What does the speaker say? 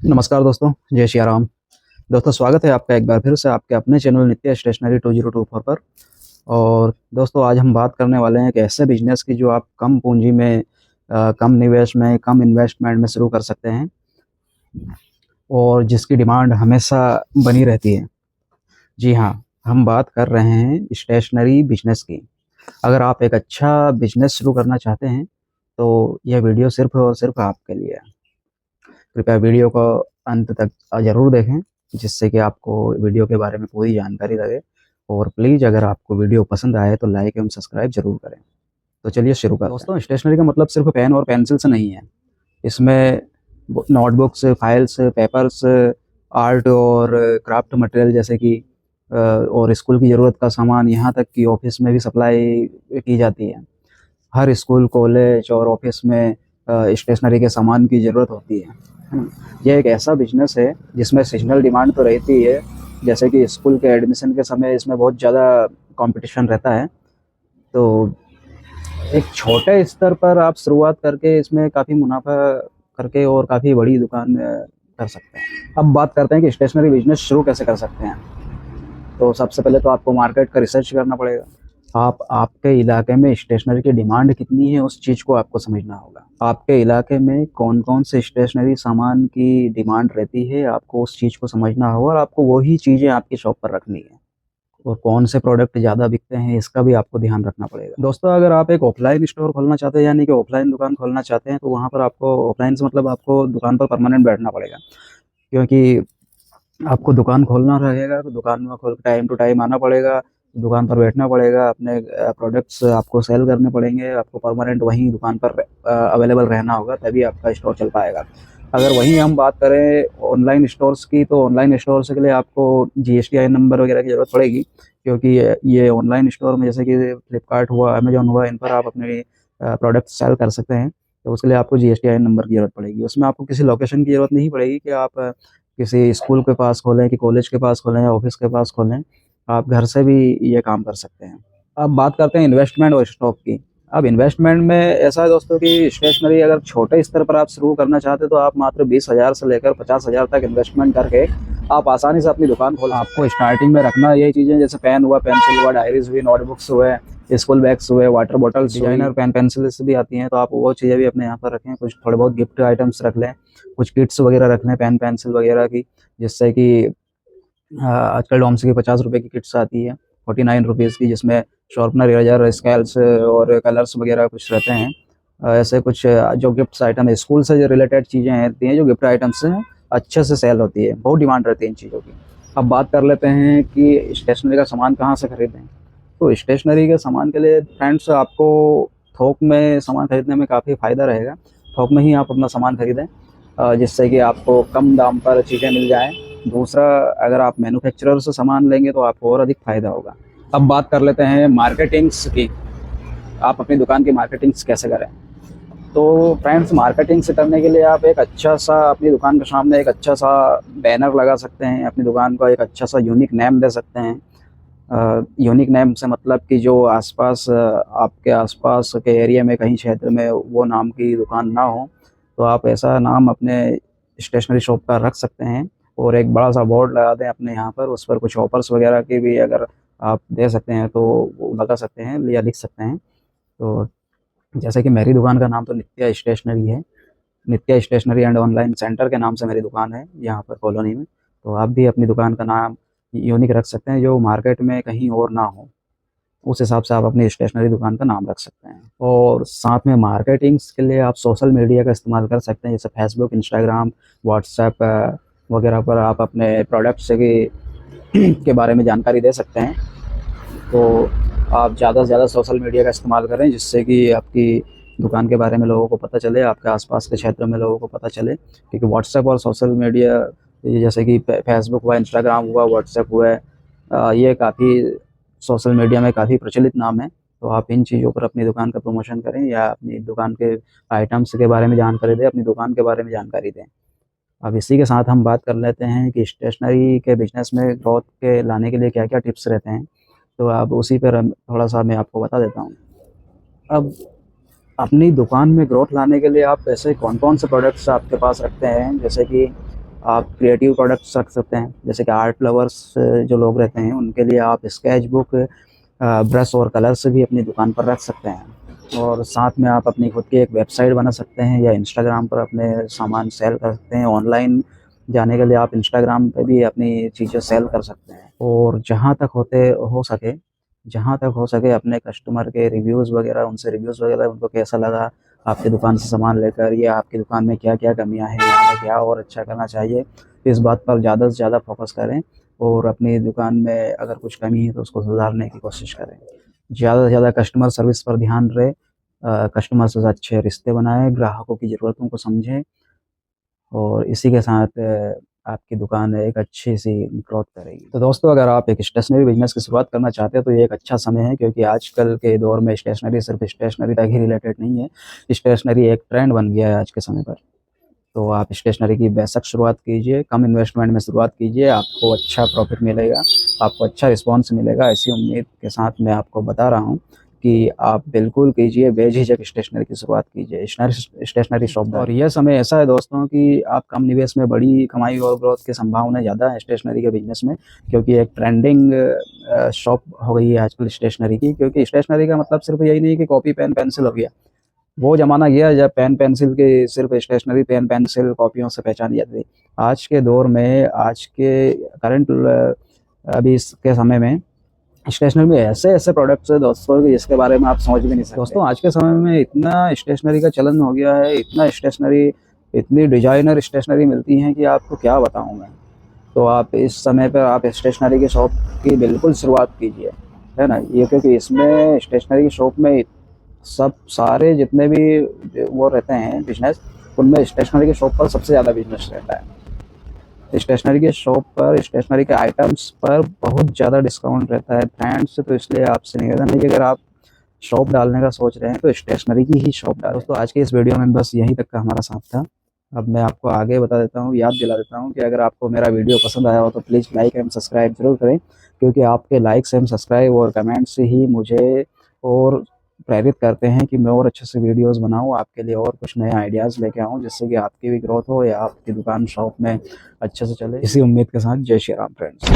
नमस्कार दोस्तों, जय श्री राम। दोस्तों, स्वागत है आपका एक बार फिर से आपके अपने चैनल नित्या स्टेशनरी 2024 पर। और दोस्तों, आज हम बात करने वाले हैं कि ऐसे बिजनेस की जो आप कम पूंजी में, कम निवेश में, कम इन्वेस्टमेंट में शुरू कर सकते हैं और जिसकी डिमांड हमेशा बनी रहती है। जी हाँ, हम बात कर रहे हैं स्टेशनरी बिजनेस की। अगर आप एक अच्छा बिजनेस शुरू करना चाहते हैं तो यह वीडियो सिर्फ और सिर्फ आपके लिए है। कृपया वीडियो को अंत तक ज़रूर देखें, जिससे कि आपको वीडियो के बारे में पूरी जानकारी रहे। और प्लीज़, अगर आपको वीडियो पसंद आए तो लाइक एवं सब्सक्राइब जरूर करें। तो चलिए शुरू करते हैं। दोस्तों, स्टेशनरी का मतलब सिर्फ पेन और पेंसिल से नहीं है। इसमें नोटबुक्स, फाइल्स, पेपर्स, आर्ट और क्राफ्ट मटेरियल जैसे कि और स्कूल की ज़रूरत का सामान, यहाँ तक कि ऑफिस में भी सप्लाई की जाती है। हर स्कूल, कॉलेज और ऑफिस में स्टेशनरी के सामान की ज़रूरत होती है। यह एक ऐसा बिजनेस है जिसमें सीजनल डिमांड तो रहती है, जैसे कि स्कूल के एडमिशन के समय इसमें बहुत ज़्यादा कंपटीशन रहता है। तो एक छोटे स्तर पर आप शुरुआत करके इसमें काफ़ी मुनाफा करके और काफ़ी बड़ी दुकान कर सकते हैं। अब बात करते हैं कि स्टेशनरी बिजनेस शुरू कैसे कर सकते हैं। तो सबसे पहले तो आपको मार्केट का रिसर्च करना पड़ेगा। आपके इलाके में स्टेशनरी की डिमांड कितनी है, उस चीज़ को आपको समझना होगा। आपके इलाके में कौन कौन से स्टेशनरी सामान की डिमांड रहती है, आपको उस चीज़ को समझना होगा और आपको वही चीज़ें आपकी शॉप पर रखनी है। और कौन से प्रोडक्ट ज़्यादा बिकते हैं, इसका भी आपको ध्यान रखना पड़ेगा। दोस्तों, अगर आप एक ऑफलाइन स्टोर खोलना चाहते हैं, यानी कि ऑफलाइन दुकान खोलना चाहते हैं, तो वहाँ पर आपको ऑफलाइन से मतलब आपको दुकान पर परमानेंट बैठना पड़ेगा। क्योंकि आपको दुकान खोलना रहेगा तो दुकान में खोल टाइम टू टाइम आना पड़ेगा, दुकान पर बैठना पड़ेगा, अपने प्रोडक्ट्स आपको सेल करने पड़ेंगे, आपको परमानेंट वहीं दुकान पर अवेलेबल रहना होगा, तभी आपका स्टोर चल पाएगा। अगर वहीं हम बात करें ऑनलाइन स्टोर्स की, तो ऑनलाइन स्टोर्स के लिए आपको GSTI नंबर वगैरह की ज़रूरत पड़ेगी। क्योंकि ये ऑनलाइन स्टोर में, जैसे कि फ्लिपकार्ट हुआ, अमेजोन हुआ, इन पर आप अपने प्रोडक्ट सेल कर सकते हैं। तो उसके लिए आपको GSTI नंबर की ज़रूरत पड़ेगी। उसमें आपको किसी लोकेशन की ज़रूरत नहीं पड़ेगी कि आप किसी स्कूल के पास खोलें, कि कॉलेज के पास खोलें या ऑफिस के पास खोलें। आप घर से भी ये काम कर सकते हैं। अब बात करते हैं इन्वेस्टमेंट और स्टॉक की। अब इन्वेस्टमेंट में ऐसा है दोस्तों कि स्टेशनरी अगर छोटे स्तर पर आप शुरू करना चाहते हैं तो आप मात्र 20,000 से लेकर 50,000 तक इन्वेस्टमेंट करके आप आसानी से अपनी दुकान खोल। आपको स्टार्टिंग में रखना यही चीज़ें, जैसे पेन हुआ, पेंसिल हुआ, डायरीज हुई, नोटबुक्स हुए, स्कूल बैग्स हुए, water bottles, designer pen pencils भी आती हैं, तो आप वो चीज़ें भी अपने यहाँ पर रखें। कुछ थोड़े बहुत गिफ्ट आइटम्स रख लें, कुछ किट्स वगैरह रख लें पेन पेंसिल वगैरह की, जिससे कि आजकल डोम्स की 50 रुपये की किट्स आती है, 49 रुपीज़ की, जिसमें शार्पनर, इरेजर, स्केल्स और कलर्स वगैरह कुछ रहते हैं। ऐसे कुछ जो गिफ्ट्स आइटम है, स्कूल से जो रिलेटेड चीज़ें रहती हैं, जो गिफ्ट आइटम्स हैं, अच्छे से सेल होती है, बहुत डिमांड रहती है इन चीज़ों की। अब बात कर लेते हैं कि स्टेशनरी का सामान कहाँ से खरीदें। तो स्टेशनरी के सामान के लिए फ्रेंड्स, आपको थोक में सामान खरीदने में काफ़ी फ़ायदा रहेगा। थोक में ही आप अपना सामान खरीदें, जिससे कि आपको कम दाम पर चीज़ें मिल जाएँ। दूसरा, अगर आप मैन्युफैक्चरर से सामान लेंगे तो आपको और अधिक फ़ायदा होगा। अब बात कर लेते हैं मार्केटिंग्स की। आप अपनी दुकान की मार्केटिंग्स कैसे करें। तो फ्रेंड्स, मार्केटिंग से करने के लिए आप एक अच्छा सा अपनी दुकान के सामने एक अच्छा सा बैनर लगा सकते हैं। अपनी दुकान को एक अच्छा सा यूनिक नेम दे सकते हैं। यूनिक नेम से मतलब कि जो आसपास, आपके आसपास के एरिया में कहीं क्षेत्र में वो नाम की दुकान ना हो, तो आप ऐसा नाम अपने स्टेशनरी शॉप का रख सकते हैं। और एक बड़ा सा बोर्ड लगा दें अपने यहाँ पर, उस पर कुछ ऑफर्स वगैरह की भी अगर आप दे सकते हैं तो वो लगा सकते हैं या लिख सकते हैं। तो जैसे कि मेरी दुकान का नाम तो नित्या स्टेशनरी है, नित्या स्टेशनरी एंड ऑनलाइन सेंटर के नाम से मेरी दुकान है यहाँ पर कॉलोनी में। तो आप भी अपनी दुकान का नाम यूनिक रख सकते हैं, जो मार्केट में कहीं और ना हो। उस हिसाब से आप अपनी स्टेशनरी दुकान का नाम रख सकते हैं। और साथ में मार्केटिंग्स के लिए आप सोशल मीडिया का इस्तेमाल कर सकते हैं, जैसे फेसबुक, इंस्टाग्राम, व्हाट्सएप वगैरह पर आप अपने प्रोडक्ट्स के बारे में जानकारी दे सकते हैं। तो आप ज़्यादा से ज़्यादा सोशल मीडिया का इस्तेमाल करें, जिससे कि आपकी दुकान के बारे में लोगों को पता चले, आपके आसपास के क्षेत्र में लोगों को पता चले। क्योंकि व्हाट्सएप और सोशल मीडिया, ये जैसे कि फेसबुक हुआ, इंस्टाग्राम हुआ, व्हाट्सएप हुआ, ये काफ़ी सोशल मीडिया में काफ़ी प्रचलित नाम है। तो आप इन चीज़ों पर अपनी दुकान का प्रमोशन करें, या अपनी दुकान के आइटम्स के बारे में जानकारी दें, अपनी दुकान के बारे में जानकारी दें। अब इसी के साथ हम बात कर लेते हैं कि स्टेशनरी के बिजनेस में ग्रोथ के लाने के लिए क्या-क्या टिप्स रहते हैं। तो अब उसी पर थोड़ा-सा मैं आपको बता देता हूँ। अब अपनी दुकान में ग्रोथ लाने के लिए आप ऐसे कौन-कौन से प्रोडक्ट्स आपके पास रखते हैं? जैसे कि आप क्रिएटिव प्रोडक्ट्स रख सकते हैं, जैसे कि आर्ट लवर्स जो लोग रहते हैं, उनके लिए आप स्केच बुक, ब्रश और कलर्स भी अपनी दुकान पर रख सकते हैं। और साथ में आप अपनी खुद की एक वेबसाइट बना सकते हैं या इंस्टाग्राम पर अपने सामान सेल कर सकते हैं। ऑनलाइन जाने के लिए आप इंस्टाग्राम पे भी अपनी चीज़ें सेल कर सकते हैं। और जहाँ तक हो सके अपने कस्टमर के रिव्यूज़ वगैरह, उनसे रिव्यूज़ वगैरह उनको कैसा लगा आपकी दुकान से सामान लेकर, या आपकी दुकान में क्या-क्या कमियाँ हैं, यहाँ पे क्या और अच्छा करना चाहिए, इस बात पर ज़्यादा से ज़्यादा फ़ोकस करें। और अपनी दुकान में अगर कुछ कमी है तो उसको सुधारने की कोशिश करें। ज़्यादा से ज़्यादा कस्टमर सर्विस पर ध्यान रहे, कस्टमर से अच्छे रिश्ते बनाएँ, ग्राहकों की ज़रूरतों को समझें, और इसी के साथ आपकी दुकान एक अच्छी-सी ग्रोथ करेगी। तो दोस्तों, अगर आप एक स्टेशनरी बिज़नेस की शुरुआत करना चाहते हैं तो ये एक अच्छा समय है, क्योंकि आजकल के दौर में स्टेशनरी सिर्फ़ स्टेशनरी तक ही रिलेटेड नहीं है। स्टेशनरी एक ट्रेंड बन गया है आज के समय पर। तो आप स्टेशनरी की बेशक शुरुआत कीजिए, कम इन्वेस्टमेंट में शुरुआत कीजिए, आपको अच्छा प्रॉफ़िट मिलेगा, आपको अच्छा रिस्पॉन्स मिलेगा। ऐसी उम्मीद के साथ मैं आपको बता रहा हूँ कि आप बिल्कुल कीजिए, बेझिझक स्टेशनरी की शुरुआत कीजिए, स्टेशनरी शॉप। और यह समय ऐसा है दोस्तों कि आप कम निवेश में बड़ी कमाई और ग्रोथ की संभावना ज़्यादा है स्टेशनरी के बिज़नेस में, क्योंकि एक ट्रेंडिंग शॉप हो गई है आजकल स्टेशनरी की। क्योंकि स्टेशनरी का मतलब सिर्फ़ यही नहीं कि कॉपी, पेन, पेंसिल हो गया। वो ज़माना गया जब पेन पेंसिल के सिर्फ़ स्टेशनरी, पेन पेंसिल कॉपियों से पहचानी जाती थी। आज के दौर में, आज के करंट अभी इसके समय में स्टेशनरी में ऐसे-ऐसे प्रोडक्ट्स हैं दोस्तों कि जिसके बारे में आप समझ भी नहीं सकते। दोस्तों, आज के समय में इतना स्टेशनरी का चलन हो गया है, इतनी डिज़ाइनर स्टेशनरी मिलती हैं कि आपको क्या बताऊँ मैं। तो आप इस समय पर आप स्टेशनरी की शॉप की बिल्कुल शुरुआत कीजिए, है ना? ये क्योंकि इसमें स्टेशनरी की शॉप में सब सारे जितने भी वो रहते हैं बिज़नेस, उनमें स्टेशनरी की शॉप पर सबसे ज़्यादा बिज़नेस रहता है। स्टेशनरी की शॉप पर स्टेशनरी के आइटम्स पर बहुत ज़्यादा डिस्काउंट रहता है ब्रांड से। तो इसलिए आपसे निवेदन है कि अगर आप शॉप डालने का सोच रहे हैं तो स्टेशनरी की ही शॉप डालें। दोस्तों, आज के इस वीडियो में बस यहीं तक का हमारा साथ था। अब मैं आपको आगे बता देता हूँ, याद दिला देता हूँ कि अगर आपको मेरा वीडियो पसंद आया हो तो प्लीज़ लाइक एंड सब्सक्राइब ज़रूर करें, क्योंकि आपके लाइक्स एंड सब्सक्राइब और कमेंट से ही मुझे और प्रेरित करते हैं कि मैं और अच्छे से वीडियोज़ बनाऊँ, आपके लिए और कुछ नए आइडियाज़ लेके आऊँ, जिससे कि आपकी भी ग्रोथ हो या आपकी दुकान शॉप में अच्छे से चले। इसी उम्मीद के साथ जय श्री राम फ्रेंड्स।